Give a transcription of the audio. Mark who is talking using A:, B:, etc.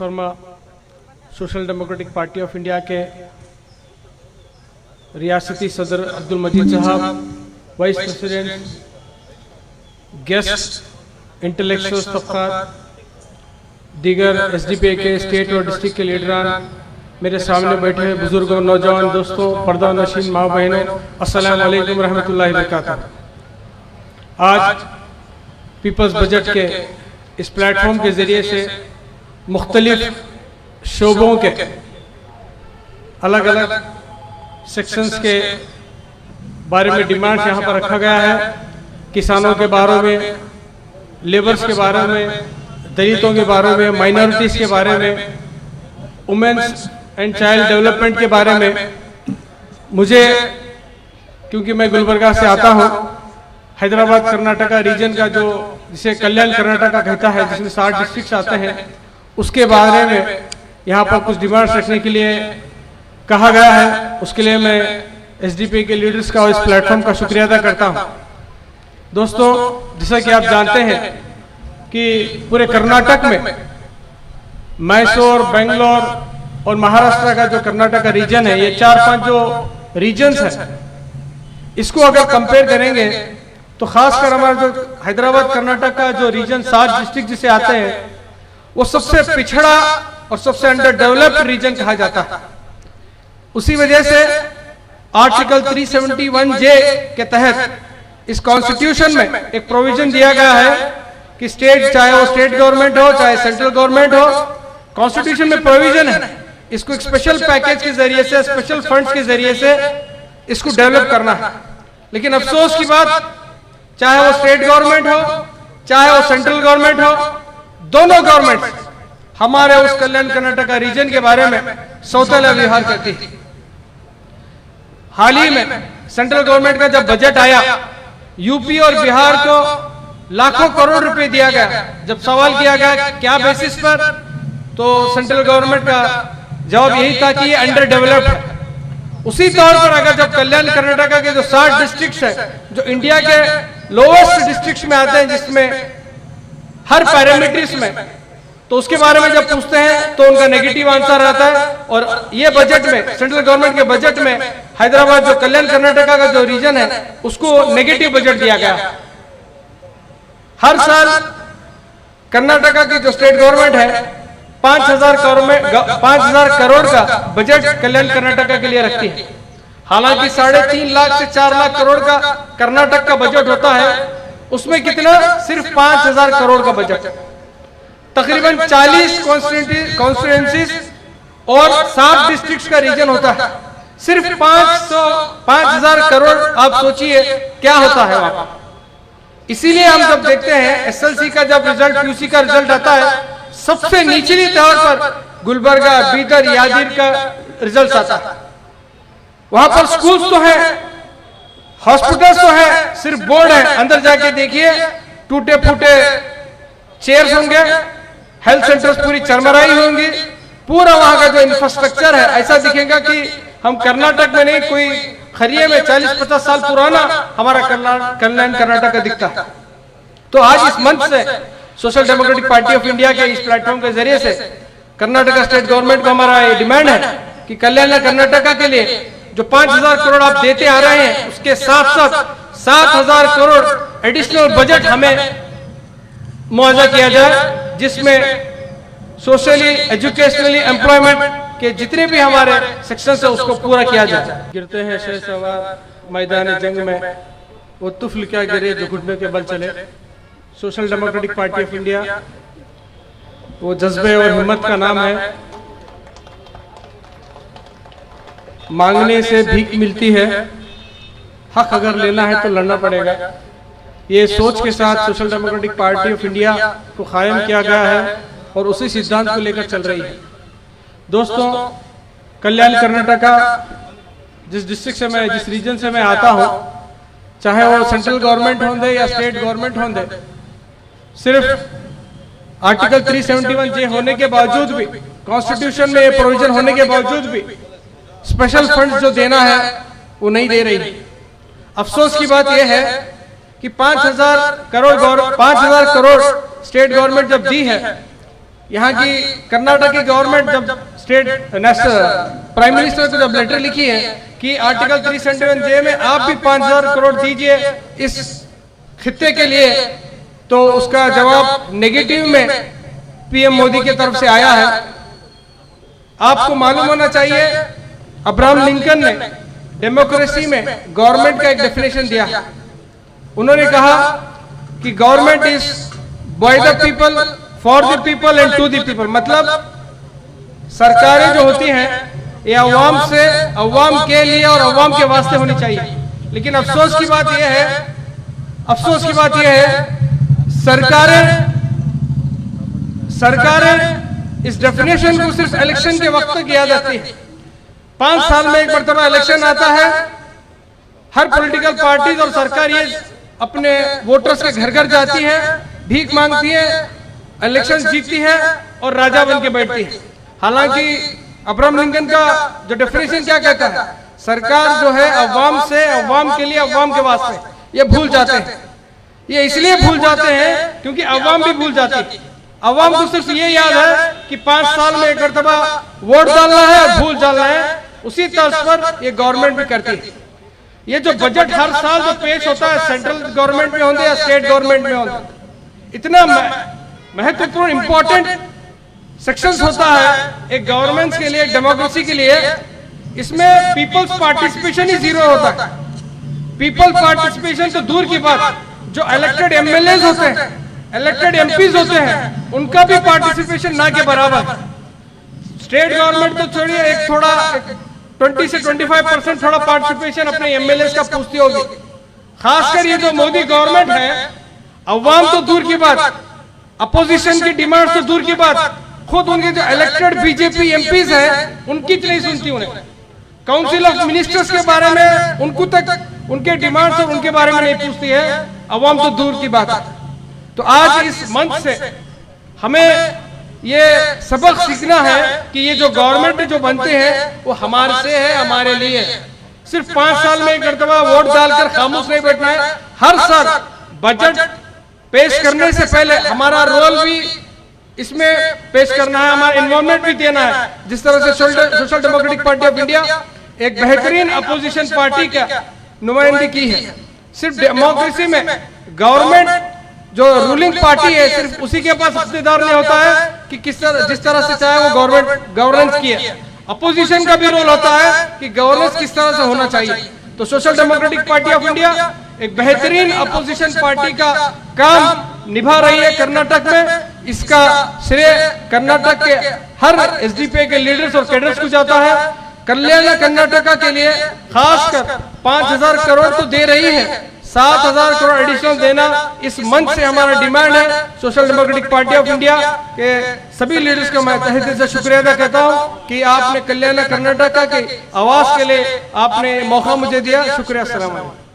A: Pharma social democratic party of India के रियासती सदर अब्दुल मजीद साहब, वाइस प्रेसिडेंट, गेस्ट इंटेलेक्चुअल तबक़ात, दीगर एसडीपीए के स्टेट और डिस्ट्रिक्ट के लीडरान, मेरे सामने बैठे हुए बुजुर्गों, नौजवान दोस्तों, पर्दा नशीन माँ बहनों, अस्सलाम वालेकुम रहमतुल्लाहि व बरकातहू। आज पीपल्स बजट के इस प्लेटफॉर्म के ज़रिए से मुख्तलिफ शोबों के अलग अलग सेक्शंस के बारे में डिमांड्स यहाँ पर रखा गया है। किसानों के बारे में, लेबर्स के बारे में, दलितों के बारे में, माइनॉरिटीज़ के बारे में, वुमेन्स एंड चाइल्ड डेवलपमेंट के बारे में। मुझे, क्योंकि मैं गुलबर्गा से आता हूँ, हैदराबाद कर्नाटका रीजन का जो जिसे कल्याण कर्नाटका कहता है, जिसमें 60 डिस्ट्रिक्ट आते हैं, उसके बारे में यहाँ पर कुछ डिमांड्स रखने के लिए कहा गया है। उसके लिए मैं एसडीपी के लीडर्स का और इस प्लेटफॉर्म का शुक्रिया अदा करता हूँ। दोस्तों, जैसा कि आप जानते हैं कि पूरे कर्नाटक में मैसूर, बेंगलोर और महाराष्ट्र का जो कर्नाटका रीजन है, ये 4-5 जो रीजन्स हैं, इसको अगर कंपेयर करेंगे तो खासकर हमारा जो हैदराबाद कर्नाटक का जो रीजन 7 डिस्ट्रिक्ट जिसे आते हैं, वो सबसे पिछड़ा और सबसे अंडर डेवलप्ड रीजन कहा जाता है। उसी वजह से आर्टिकल 371J के तहत इस कॉन्स्टिट्यूशन में एक प्रोविजन दिया गया है कि स्टेट, चाहे वो स्टेट गवर्नमेंट हो चाहे सेंट्रल गवर्नमेंट हो, कॉन्स्टिट्यूशन में प्रोविजन है इसको एक स्पेशल पैकेज के जरिए से, स्पेशल फंड्स के जरिए से इसको डेवलप करना है। लेकिन अफसोस की बात, चाहे वो स्टेट गवर्नमेंट हो चाहे वो सेंट्रल गवर्नमेंट हो, दोनों गवर्नमेंट हमारे उस कल्याण कर्नाटका रीजन के बारे में सौतेला व्यवहार करती है। हाल ही में सेंट्रल गवर्नमेंट का जब बजट आया, यूपी और बिहार को लाखों करोड़ रुपए दिया गया। जब सवाल किया गया क्या बेसिस पर, तो सेंट्रल गवर्नमेंट का जवाब यही था कि ये अंडर डेवलप्ड है। उसी तौर पर अगर जब कल्याण कर्नाटका के जो 60 डिस्ट्रिक्ट्स है, जो इंडिया के लोवेस्ट डिस्ट्रिक्ट्स में आते हैं, जिसमें हर पैरामीटर्स में, तो उसके बारे में जब पूछते हैं तो उनका नेगेटिव आंसर आता है। और ये बजट में, सेंट्रल गवर्नमेंट के बजट में, हैदराबाद जो कल्याण कर्नाटका का जो रीजन है, उसको नेगेटिव बजट दिया गया। हर साल कर्नाटका की जो स्टेट गवर्नमेंट है 5,000 करोड़ का बजट कल्याण कर्नाटका के लिए रखती है। हालांकि 3.5 लाख से 4 लाख करोड़ का कर्नाटक का बजट होता है, उसमें कितना, सिर्फ 5,000 करोड़ का बजट। तकरीबन 40 कॉन्स्टिट्यूएंसीज और 7 डिस्ट्रिक्ट्स का रीजन होता है, सिर्फ 5,000 करोड़। आप सोचिए क्या होता है वहां। इसीलिए हम जब देखते हैं एसएलसी का जब रिजल्ट, पीयूसी का रिजल्ट आता है, सबसे निचली तौर पर गुलबर्गा, बीदर, यादगीर का रिजल्ट आता है। वहां पर स्कूल्स तो है, हॉस्पिटल्स तो है, सिर्फ बोर्ड है। अंदर जाके देखिए, टूटे फूटे चेयर्स होंगे, हेल्थ सेंटर्स पूरी चरमराई होंगी, पूरा वहां का जो इंफ्रास्ट्रक्चर है ऐसा दिखेगा कि हम कर्नाटक में नहीं, कोई खरिये में 40-50 साल पुराना हमारा कल्याण कर्नाटक दिखता है। तो आज इस मंच से social democratic party of India के इस प्लेटफॉर्म के जरिए से कर्नाटका स्टेट गवर्नमेंट को हमारा ये डिमांड है कि कल्याण कर्नाटका के लिए जो 5,000 करोड़ आप देते आ रहे हैं, उसके साथ साथ 7,000 करोड़ एडिशनल बजट हमें मुआवजा किया जाए, जिसमें सोशली, एजुकेशनली, एम्प्लॉयमेंट के जितने भी हमारे सेक्शन है उसको पूरा किया जाए। गिरते हैं शेर सवार मैदान जंग में, वो तुफल क्या गिरे जो घुटने के बल चले। Social democratic party of India वो जज्बे और हिम्मत का नाम है। मांगने से भीख मिलती है, हक अगर लेना है तो लड़ना पड़ेगा। ये सोच के साथ social democratic party of India को कायम किया गया है और उसी सिद्धांत को लेकर चल रही है। दोस्तों, कल्याण कर्नाटका जिस डिस्ट्रिक्ट से मैं, जिस रीजन से मैं आता हूँ, चाहे वो सेंट्रल गवर्नमेंट होंगे या स्टेट गवर्नमेंट होंगे, सिर्फ आर्टिकल 371J होने के बावजूद भी, कॉन्स्टिट्यूशन में ये प्रोविजन होने के बावजूद भी स्पेशल फंड्स जो देना है वो नहीं दे रही। अफसोस की बात यह है कि 5,000 करोड़ स्टेट गवर्नमेंट जब दी है, यहाँ की कर्नाटक की गवर्नमेंट जब स्टेट नेशनल प्राइम मिनिस्टर को जब लेटर लिखी है कि आर्टिकल 371J में आप भी 5,000 करोड़ दीजिए इस खित्ते के लिए, तो उसका जवाब नेगेटिव में पीएम मोदी की तरफ से आया है। आपको मालूम होना चाहिए अब्राहम लिंकन ने डेमोक्रेसी में गवर्नमेंट का एक डेफिनेशन दिया। उन्होंने कहा कि government is by the people, for the people and to the people. मतलब सरकारें जो होती हैं ये अवाम से, अवाम के लिए और अवाम के वास्ते होनी चाहिए। लेकिन अफसोस की बात यह है सरकारें इस डेफिनेशन को सिर्फ इलेक्शन के वक्त तक याद रखती है। 5 साल में एक मरतबा इलेक्शन आता है, हर पॉलिटिकल पार्टीज और सरकार ये अपने वोटर्स के घर घर जाती है, भीख मांगती है, इलेक्शन जीतती है और राजा बन के बैठती है। हालांकि अब्राहम लिंकन का जो डेफिनेशन क्या कहता है, सरकार जो है अवाम से, अवाम के लिए, अवाम के वास्ते, ये भूल जाते हैं। ये इसलिए भूल जाते हैं क्योंकि अवाम भी भूल जाती है। अवाम को सिर्फ ये याद है कि 5 साल में एक मरतबा वोट डालना है और भूल डालना है। उसी तर्ज पर ये गवर्नमेंट भी करती है। ये जो बजट हर साल जो पेश होता है, सेंट्रल गवर्नमेंट में होते या स्टेट गवर्नमेंट में होते, इतना महत्वपूर्ण इंपॉर्टेंट सेक्शंस होता है एक गवर्नेंस के लिए, एक डेमोक्रेसी के लिए। इसमें पीपल्स पार्टिसिपेशन ही जीरो होता है। पीपल पार्टिसिपेशन तो दूर की बात, जो इलेक्टेड एमएलए होते हैं, इलेक्टेड एमपीज होते हैं, उनका भी पार्टिसिपेशन ना के बराबर। स्टेट गवर्नमेंट तो छोड़िए, एक थोड़ा 20 से 25% थोड़ा पार्टिसिपेशन अपने एमएलए का पूछती होगी। खासकर ये जो मोदी गवर्नमेंट है, अवाम तो दूर की बात, अपोजिशन की डिमांड तो दूर की बात, खुद उनके जो इलेक्टेड बीजेपी एमपीज हैं उनकी नहीं सुनती। उन्हें काउंसिल ऑफ मिनिस्टर्स के बारे में, उनको तक उनके डिमांड्स और उनके बारे में नहीं पूछती है, अवाम तो दूर की बात है। तो आज इस मंच से हमें ये सबक सीखना है कि ये जो गवर्नमेंट जो बनते हैं वो हमारे से है, हमारे लिए। सिर्फ 5 साल में एक मरतबा वोट डालकर खामोश नहीं बैठना है। हर साल बजट पेश करने से पहले हमारा रोल भी इसमें पेश करना है, हमारा इन्वॉल्वमेंट भी देना है। जिस तरह से social democratic party of India एक बेहतरीन अपोजिशन पार्टी का नुमाइंदगी की है। सिर्फ डेमोक्रेसी में गवर्नमेंट जो रूलिंग पार्टी है, सिर्फ उसी के पास इख्तियार नहीं होता है कि जिस तरह से चाहे वो गवर्नमेंट गवर्नेंस किए। अपोजिशन का भी रोल होता है कि गवर्नेंस किस तरह से होना चाहिए। तो social democratic party of India एक बेहतरीन अपोजिशन पार्टी का काम निभा रही है कर्नाटक में। इसका श्रेय कर्नाटक के हर एसडीपी के लीडर्स और कैडर्स को जाता है। कल्याण कर्नाटका के लिए खासकर 5,000 करोड़ तो दे रही है, 7,000 करोड़ एडिशनल देना इस मंच से हमारा डिमांड है। Social democratic party of India के सभी लीडर्स का मैं तहे दिल से शुक्रिया अदा करता हूं कि आपने कल्याण कर्नाटका की आवाज के लिए आपने मौका मुझे दिया। शुक्रिया। अस्सलाम वालेकुम।